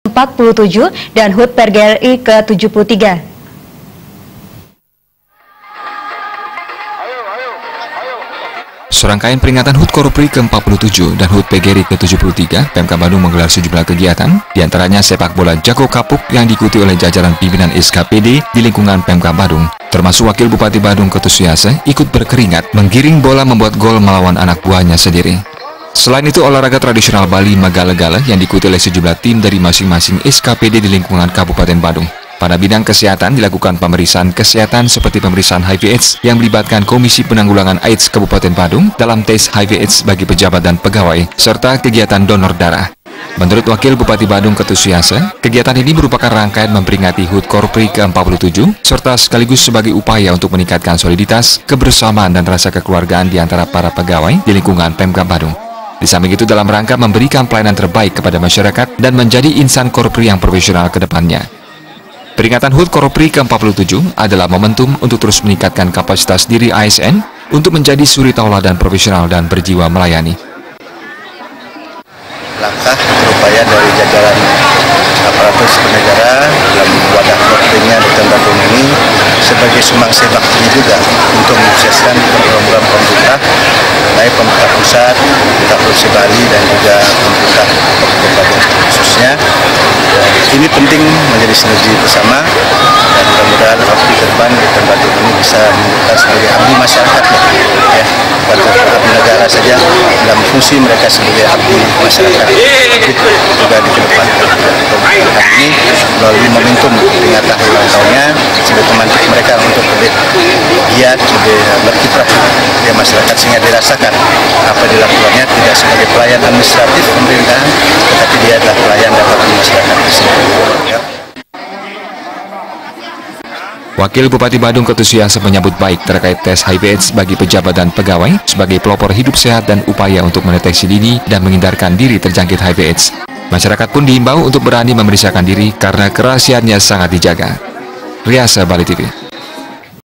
47 dan HUT PGRI ke-73. Serangkaian peringatan HUT Korupri ke-47 dan HUT PGRI ke-73, Pemkab Bandung menggelar sejumlah kegiatan, diantaranya sepak bola jago kapuk yang diikuti oleh jajaran pimpinan SKPD di lingkungan Pemkab Bandung. Termasuk Wakil Bupati Bandung Ketut Suyase ikut berkeringat menggiring bola membuat gol melawan anak buahnya sendiri. Selain itu, olahraga tradisional Bali Magale-Gale yang diikuti oleh sejumlah tim dari masing-masing SKPD di lingkungan Kabupaten Bandung. Pada bidang kesehatan dilakukan pemeriksaan kesehatan seperti pemeriksaan HIV/AIDS yang melibatkan Komisi Penanggulangan AIDS Kabupaten Bandung dalam tes HIV/AIDS bagi pejabat dan pegawai, serta kegiatan donor darah. Menurut Wakil Bupati Bandung Ketut Suyase, kegiatan ini merupakan rangkaian memperingati HUT Korupri ke-47, serta sekaligus sebagai upaya untuk meningkatkan soliditas, kebersamaan dan rasa kekeluargaan di antara para pegawai di lingkungan Pemkab Bandung. Di samping itu dalam rangka memberikan pelayanan terbaik kepada masyarakat dan menjadi insan korupri yang profesional ke depannya. Peringatan HUT Korupri ke-47 adalah momentum untuk terus meningkatkan kapasitas diri ASN untuk menjadi suri tauladan profesional dan berjiwa melayani. Langkah berupaya dari jajaran aparatur negara dalam wadah korupsinya di Bandung ini sebagai sumbangsih baktinya juga untuk mensukseskan program pemerintah, baik pemerintah pusat, pemerintah Provinsi Bali dan juga pemerintah Kabupaten Bandung khususnya. Ini penting menjadi sinergi bersama dan mudah-mudahan waktu ke depan di Bandung ini bisa menunjukkan sebagai abdi masyarakat ya, bukan abdi negara saja, dalam fungsi mereka sebagai abdi masyarakat juga di depan. Hari ini melalui momentum peringatan ulang tahunnya sebagai teman mereka untuk lebih giat, lebih berkiprah di masyarakat sehingga dirasakan apa dilakukannya tidak sebagai pelayan administratif pemerintahan, tetapi dia adalah pelayan dapat masyarakat di sini. Ya. Wakil Bupati Bandung Ketut Suyase menyambut baik terkait tes HIV/AIDS bagi pejabat dan pegawai sebagai pelopor hidup sehat dan upaya untuk mendeteksi dini dan menghindarkan diri terjangkit HIV/AIDS. Masyarakat pun diimbau untuk berani memeriksakan diri karena kerahasiaannya sangat dijaga. Riasa Bali TV.